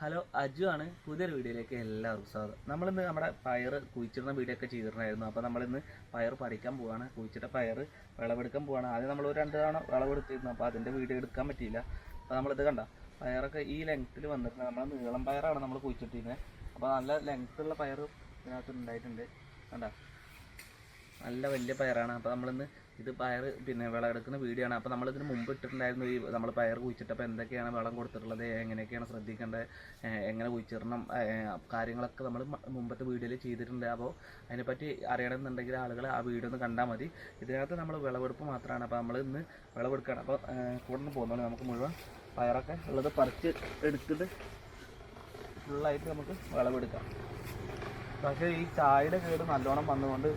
Hello, Aju ആണ്. പുതിയൊരു വീഡിയോയിലേക്ക് എല്ലാവർക്കും സ്വാഗതം. നമ്മളിന്ന് നമ്മുടെ പയർ കുഴിച്ചിടുന്ന വീഡിയോ ഒക്കെ ചെയ്തിട്ടുണ്ടായിരുന്നു. അപ്പോൾ നമ്മളിന്ന് പയർ പറിക്കാൻ പോവാണ്. കുഴിച്ചിട്ട പയർ വിളവെടുക്കാൻ പോവാണ്. ആദ്യം നമ്മൾ ഒരു 2 തവണ വിളവെടുത്തിരുന്നു. അപ്പോൾ അതിൻ്റെ വീഡിയോ എടുക്കാൻ പറ്റിയില്ല. അപ്പോൾ നമ്മളിത് കണ്ട പയറൊക്കെ ഈ ലെങ്ത്തിൽ വന്നിട്ടുണ്ട്. നമ്മൾ നീളം പയറാണ് നമ്മൾ കുഴിച്ചിട്ടിരുന്നത്. അപ്പോൾ നല്ല ലെങ്ത്തുള്ള പയർ ഇതിനകത്ത് ഉണ്ടായിട്ടുണ്ട്. കണ്ട നല്ല വലിയ പയറാണ്. അപ്പോൾ നമ്മളിന്ന് ഇത് പയർ വിളവെടുക്കുന്ന വീഡിയോ ആണ്. അപ്പോൾ നമ്മളിതിന് മുമ്പ് ഇട്ടിട്ടുണ്ടായിരുന്നു ഈ നമ്മൾ പയർ കുഴിച്ചിട്ടപ്പോൾ എന്തൊക്കെയാണ് വളം കൊടുത്തിട്ടുള്ളത്, എങ്ങനെയൊക്കെയാണ് ശ്രദ്ധിക്കേണ്ടത്, എങ്ങനെ കുഴിച്ചിടണം, കാര്യങ്ങളൊക്കെ നമ്മൾ മുമ്പത്തെ വീഡിയോയിൽ ചെയ്തിട്ടുണ്ട്. അപ്പോൾ അതിനെപ്പറ്റി അറിയണമെന്നുണ്ടെങ്കിൽ ആളുകൾ ആ വീഡിയോ ഒന്ന് കണ്ടാൽ മതി. ഇതിനകത്ത് നമ്മൾ വിളവെടുപ്പ് മാത്രമാണ്. അപ്പോൾ നമ്മൾ ഇന്ന് വിളവെടുക്കുകയാണ്. അപ്പോൾ കൂടെ നിന്ന് പോകുന്നതാണ്. നമുക്ക് മുഴുവൻ പയറൊക്കെ ഉള്ളത് പറിച്ച് എടുത്തിട്ട് ഫുള്ളായിട്ട് നമുക്ക് വിളവെടുക്കാം. പക്ഷേ ഈ ചായയുടെ കേട് നല്ലോണം വന്നുകൊണ്ട്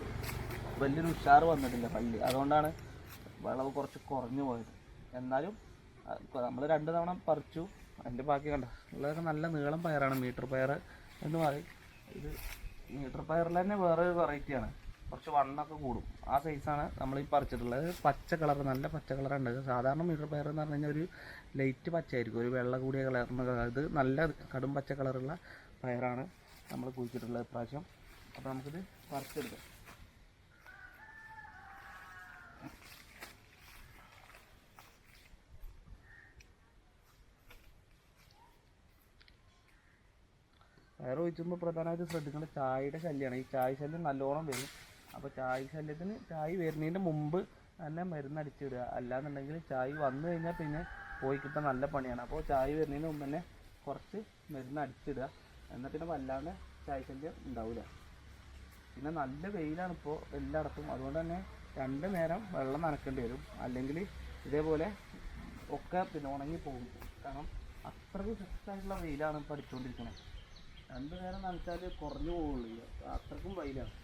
വലിയൊരു ഉഷാറ് വന്നിട്ടില്ല പല്ല്. അതുകൊണ്ടാണ് വിളവ് കുറച്ച് കുറഞ്ഞു പോയത്. എന്നാലും നമ്മൾ 2 തവണ പറിച്ചു. അതിൻ്റെ ബാക്കി കണ്ട ഉള്ളതൊക്കെ നല്ല നീളം പയറാണ്. മീറ്റർ പയർ എന്ന് പറയും. ഇത് മീറ്റർ പയറിൽ തന്നെ വേറൊരു വെറൈറ്റിയാണ്. കുറച്ച് വണ്ണൊക്കെ കൂടും. ആ സൈസാണ് നമ്മൾ ഈ പറിച്ചിട്ടുള്ളത്. പച്ച കളർ, നല്ല പച്ച കളറുണ്ട്. സാധാരണ മീറ്റർ പയർ എന്ന് പറഞ്ഞു കഴിഞ്ഞാൽ ഒരു ലൈറ്റ് പച്ചയായിരിക്കും, ഒരു വെള്ള കൂടിയ കളറിന്. ഇത് നല്ല കടും പച്ച കളറുള്ള പയറാണ് നമ്മൾ കുഴിച്ചിട്ടുള്ളത് ഇപ്രാവശ്യം. അപ്പോൾ നമുക്കിത് പറിച്ചെടുക്കാം. പയർ ഒഴിച്ചുമ്പോൾ പ്രധാനമായിട്ട് ശ്രദ്ധിക്കേണ്ട ചായയുടെ ശല്യമാണ്. ഈ ചായ ശല്യം നല്ലോണം വരും. അപ്പോൾ ചായ ശല്യത്തിന് ചായ വരുന്നതിൻ്റെ മുമ്പ് തന്നെ മരുന്ന് അടിച്ചിടുക. അല്ലാന്നുണ്ടെങ്കിൽ ചായ വന്നു കഴിഞ്ഞാൽ പിന്നെ പോയി കിട്ടാൻ നല്ല പണിയാണ്. അപ്പോൾ ചായ വരുന്നതിന് മുമ്പ് തന്നെ കുറച്ച് മരുന്ന് അടിച്ചിടുക. എന്നാൽ പിന്നെ വല്ലാണ്ട് ചായ ശല്യം ഉണ്ടാവില്ല. പിന്നെ നല്ല വെയിലാണ് ഇപ്പോൾ എല്ലായിടത്തും. അതുകൊണ്ട് തന്നെ 2 നേരം വെള്ളം നനക്കേണ്ടി വരും. അല്ലെങ്കിൽ ഇതേപോലെ ഒക്കെ ഉണങ്ങി പോകും. കാരണം അത്രയ്ക്ക് ശക്തമായിട്ടുള്ള വെയിലാണ് ഇപ്പോൾ അടിച്ചുകൊണ്ടിരിക്കുന്നത്. 2 നേരം നനച്ചാൽ കുറഞ്ഞു പോവുള്ളൂ. അത്രക്കും വെയിലാണ്.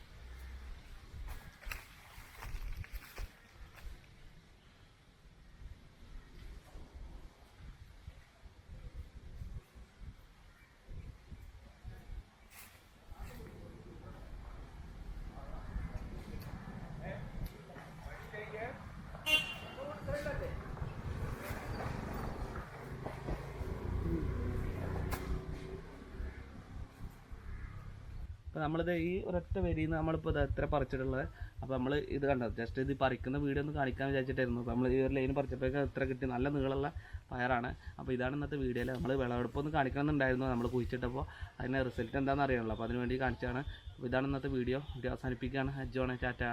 അപ്പോൾ നമ്മളിത് ഈ ഒരൊറ്റ വരിയിൽ നിന്ന് നമ്മളിപ്പോൾ ഇത് എത്ര പറിച്ചിട്ടുള്ളത്. അപ്പോൾ നമ്മൾ ഇത് കണ്ടത് ജസ്റ്റ് ഇത് പറിക്കുന്ന വീഡിയോ ഒന്ന് കാണിക്കാൻ വിചാരിച്ചിട്ടായിരുന്നു. അപ്പോൾ നമ്മൾ ഈ ഒരു ലൈൻ പറിച്ചപ്പോഴേക്കും എത്ര കിട്ടി. നല്ല നീളമുള്ള പയറാണ്. അപ്പോൾ ഇതാണ് ഇന്നത്തെ വീഡിയോയിൽ. നമ്മൾ വിളവെടുപ്പൊന്ന് കാണിക്കണമെന്നുണ്ടായിരുന്നു. നമ്മൾ കുഴിച്ചിട്ടപ്പോൾ അതിൻ്റെ റിസൾട്ട് എന്താണെന്ന് അറിയണമല്ലോ. അപ്പോൾ അതിന് വേണ്ടി കാണിച്ചാണ്. അപ്പോൾ ഇതാണ് ഇന്നത്തെ വീഡിയോ അവസാനിപ്പിക്കുകയാണ്. അജുവാണ്. ടാറ്റ.